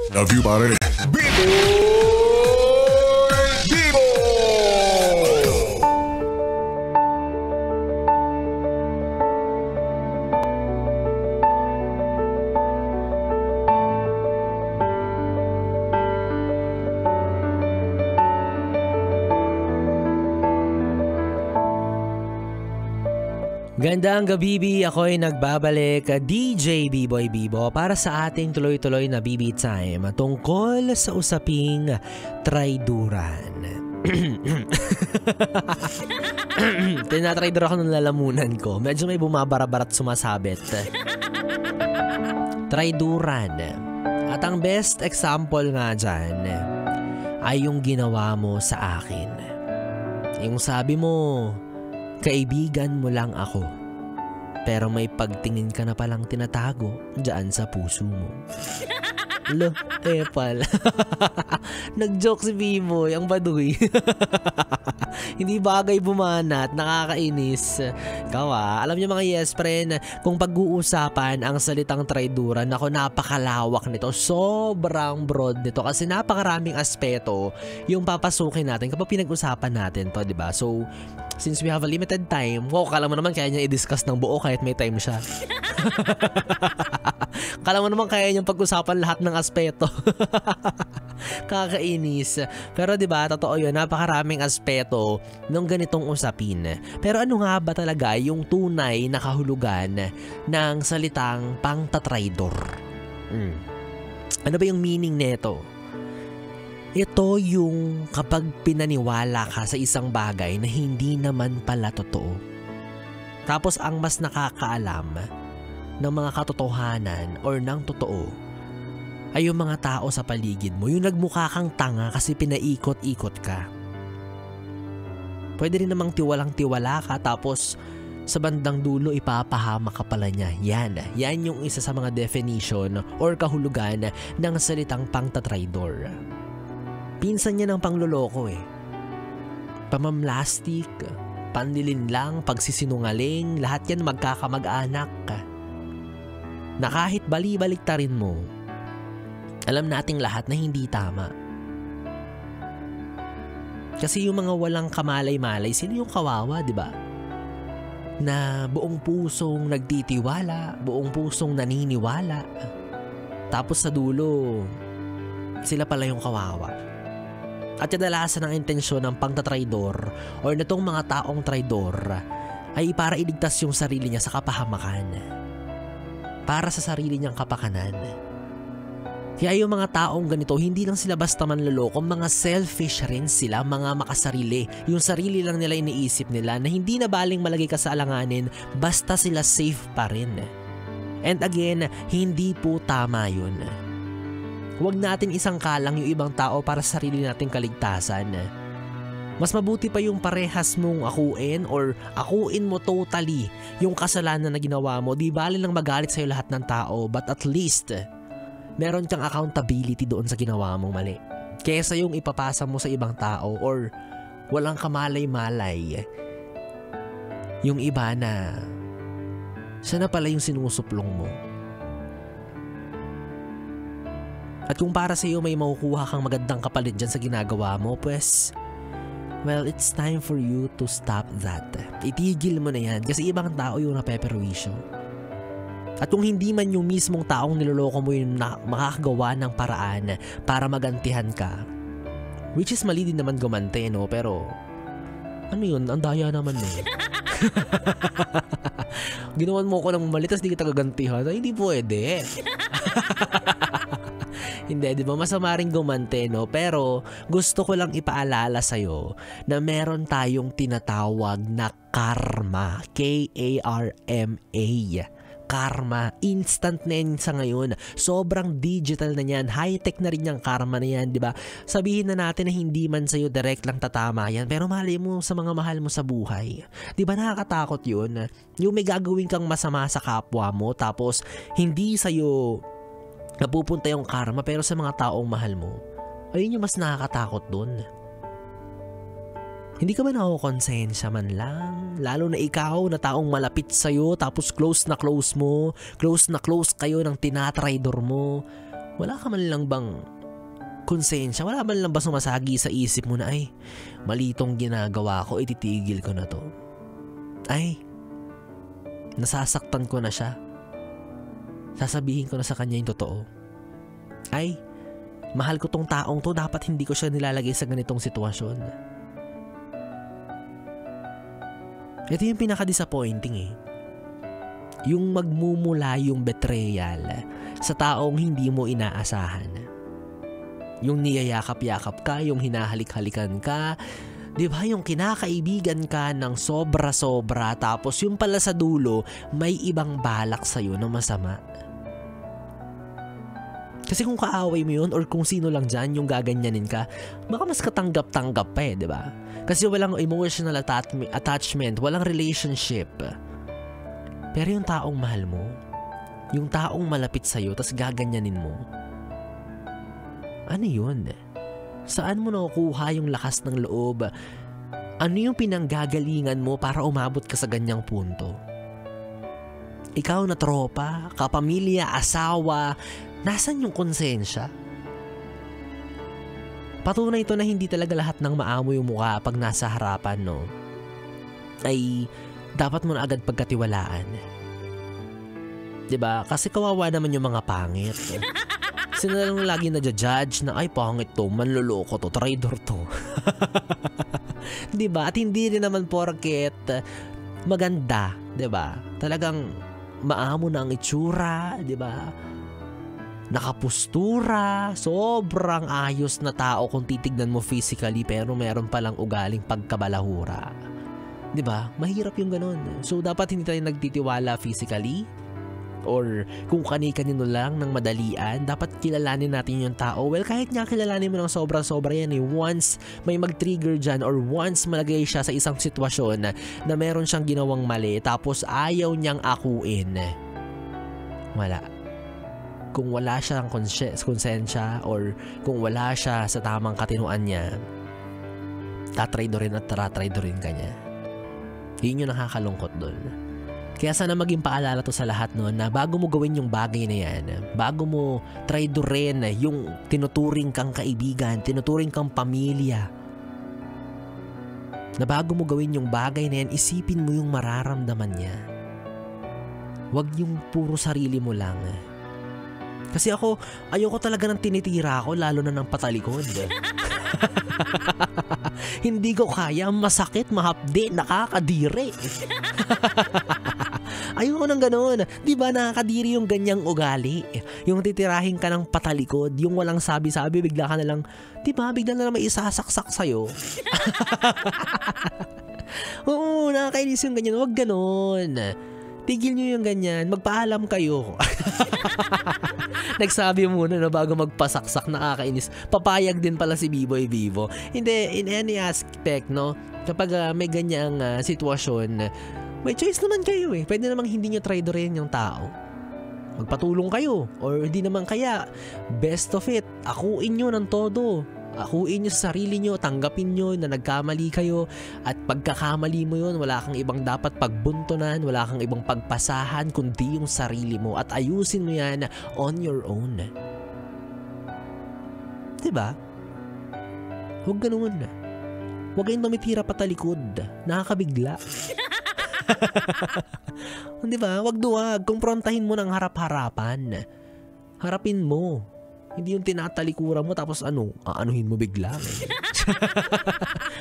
Love you, pare. Bibo! Bibo! Gandang gabi, ako'y nagbabalik, DJ B-Boy Bibo para sa ating tuloy-tuloy na BB Time tungkol sa usaping traiduran. Tinatraidor ako ng lalamunan ko. Medyo may bumabarabarat sumasabit. Traiduran. At ang best example nga dyan ay yung ginawa mo sa akin. Yung sabi mo, kaibigan mo lang ako, pero may pagtingin ka na palang tinatago dyan sa puso mo. Lo, epal. Nag-joke si B-Boy, ang baduy. Hindi bagay bumanat, nakakainis. Kawa, alam niyo mga yes friend, kung pag-uusapan ang salitang traiduran, ako napakalawak nito, sobrang broad nito kasi napakaraming aspeto yung papasukin natin kapag pinag-usapan natin to, diba? So, since we have a limited time, kala mo naman kaya niya i-discuss ng buo kahit may time siya. Kala mo naman kaya niyang pag-usapan lahat ng aspeto. Kakainis. Pero diba, totoo yun, napakaraming aspeto ng ganitong usapin. Pero ano nga ba talaga yung tunay na kahulugan ng salitang pangtatraidor? Ano ba yung meaning nito? Ito yung kapag pinaniwala ka sa isang bagay na hindi naman pala totoo. Tapos ang mas nakakaalam ng mga katotohanan or ng totoo ay yung mga tao sa paligid mo. Yung nagmukha kang tanga kasi pinaikot-ikot ka. Pwede rin namang tiwalang-tiwala ka tapos sa bandang dulo ipapahama ka pala niya. Yan yung isa sa mga definition or kahulugan ng salitang pangtatraidor. Pinsan niya ng pangloloko eh. Pamamlastik, panlilinlang, pagsisinungaling, lahat yan magkakamag-anak. Na kahit bali-baliktarin mo, alam nating lahat na hindi tama. Kasi yung mga walang kamalay-malay, sila yung kawawa, di ba? Na buong pusong nagtitiwala, buong pusong naniniwala. Tapos sa dulo, sila pala yung kawawa. At kadalasan ang intensyon ng pangtatraidor or natong mga taong traidor ay para iligtas yung sarili niya sa kapahamakan. Para sa sarili niyang kapakanan. Kaya yung mga taong ganito, hindi lang sila basta manloloko, mga selfish rin sila, mga makasarili. Yung sarili lang nila iniisip nila na hindi na baling malagay ka sa alanganin, basta sila safe pa rin. And again, hindi po tama yun. Huwag natin isang kalang yung ibang tao para sa sarili nating kaligtasan. Mas mabuti pa yung parehas mong akuin or akuin mo totally yung kasalanan na ginawa mo. Di bali lang magalit sa'yo lahat ng tao, but at least meron kang accountability doon sa ginawa mong mali. Kesa yung ipapasa mo sa ibang tao or walang kamalay-malay. Yung iba na siya na pala yung sinusuplong mo. At kung para sa iyo may makukuha kang magandang kapalit dyan sa ginagawa mo, pues, well, it's time for you to stop that. Itigil mo na yan kasi ibang tao yung napeperwisyo. At kung hindi man yung mismong taong niloloko mo yung makakagawa ng paraan para magantihan ka, which is mali din naman gumante, no? Pero, ano yun? Ang daya naman eh. Ginawan mo ko ng mali tas di kita gagantihan. Ay, hindi pwede. Hindi, di ba? Masama rin gumante, no? Pero gusto ko lang ipaalala sa'yo na meron tayong tinatawag na karma. K-A-R-M-A. Karma. Instant na yan sa ngayon. Sobrang digital na yan. High-tech na rin yung karma na yan, di ba? Sabihin na natin na hindi man sa'yo direct lang tatama yan. Pero mali mo sa mga mahal mo sa buhay. Di ba nakakatakot yun? Yung may gagawin kang masama sa kapwa mo tapos hindi sa'yo napupunta yung karma pero sa mga taong mahal mo. Ayun yung mas nakakatakot dun. Hindi ka ba nakukonsensya man lang? Lalo na ikaw na taong malapit sa'yo tapos close na close mo, close na close kayo ng tinatraidor mo. wala ka man lang bang konsensya? Wala man lang ba sumasagi sa isip mo na, ay, mali tong ginagawa ko, ititigil ko na to. Ay, nasasaktan ko na siya. Sasabihin ko na sa kanya yung totoo. Ay, mahal ko tong taong to, dapat hindi ko siya nilalagay sa ganitong sitwasyon. Ito yung pinaka-disappointing eh. Yung magmumula yung betrayal sa taong hindi mo inaasahan. Yung niyayakap-yakap ka, yung hinahalik-halikan ka, di ba? Yung kinakaibigan ka ng sobra-sobra, tapos yung pala sa dulo, may ibang balak sa'yo na masama. Kasi kung kaaway mo yun or kung sino lang dyan yung gaganyanin ka, baka mas katanggap-tanggap pa eh, di ba? Kasi walang emotional attachment, walang relationship. Pero yung taong mahal mo, yung taong malapit sa'yo, tas gaganyanin mo, ano yun? Saan mo nakukuha yung lakas ng loob? Ano yung pinanggagalingan mo para umabot ka sa ganyang punto? Ikaw na tropa, kapamilya, asawa, nasan yung konsensya? Patunay ito na hindi talaga lahat ng maamo yung mukha pag nasa harapan, no? Ay dapat mo na agad pagkatiwalaan. Diba? Kasi kawawa naman yung mga pangit. Sila lang lagi na-judge na, ay pangit to, manloloko to, traitor to. Diba? At hindi rin naman porket maganda, diba? Talagang maamo na ang itsura, diba? Nakapustura, sobrang ayos na tao kung titignan mo physically, pero meron palang ugaling pagkabalahura. Diba? Mahirap yung ganun. So dapat hindi tayo nagtitiwala physically or kung kani-kanino lang ng madalian. Dapat kilalanin natin yung tao. Well, kahit nga kilalanin mo ng sobra-sobra yan eh, once may mag-trigger dyan or once malagay siya sa isang sitwasyon na meron siyang ginawang mali tapos ayaw niyang akuin, wala. Kung wala siyang konsensya or kung wala siya sa tamang katinuan niya, tatraidorin at tatraidorin ka niya. Yun yung nakakalungkot doon. Kaya sana maging paalala to sa lahat no, na bago mo gawin yung bagay na yan, bago mo traidorin yung tinuturing kang kaibigan, tinuturing kang pamilya, na bago mo gawin yung bagay na yan, isipin mo yung mararamdaman niya. Huwag yung puro sarili mo lang. Kasi ako, ayoko talaga ng tinitira ko, lalo na ng patalikod. Hindi ko kaya, masakit, mahapdi, nakakadiri. Ayoko nang ganoon. Di ba nakakadiri yung ganyang ugali? Yung titirahin ka ng patalikod, yung walang sabi-sabi, bigla ka na lang, di ba, bigla na lang may isasaksak sa'yo. Oo, nakakainis yung ganyan. Huwag ganon. Tigil nyo yung ganyan. Magpaalam kayo. Nagsabi muna na bago magpasaksak, nakakainis. Papayag din pala si Biboy Vivo. Hindi, in any aspect, no? Kapag may ganyang sitwasyon, may choice naman kayo eh. Pwede namang hindi nyo traidorin yung tao. Magpatulong kayo. Or hindi naman kaya, best of it, akuin nyo ng todo. Akuin nyo sa sarili nyo, tanggapin nyo na nagkamali kayo, at pagkakamali mo yun, wala kang ibang dapat pagbuntunan, wala kang ibang pagpasahan kundi yung sarili mo, at ayusin mo yan on your own. Diba? Huwag ganun. Huwag kayong tumitira patalikod, nakakabigla. Diba? Huwag duwag, kumprontahin mo ng harap-harapan. Harapin mo. Hindi yung tinatalikuran mo tapos aanuhin mo bigla.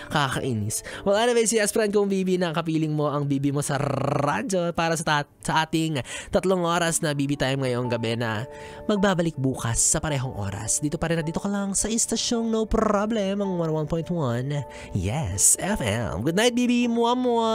Kakainis. Well, anyway, si friend kong Bibi, na kapiling mo ang Bibi mo sa radyo para sa ating 3 oras na Bibi time ngayong gabi na magbabalik bukas sa parehong oras. Dito pa rin, dito ka lang sa istasyong No Problem, ang 101.1 Yes FM. Good night, Bibi. Mua mua.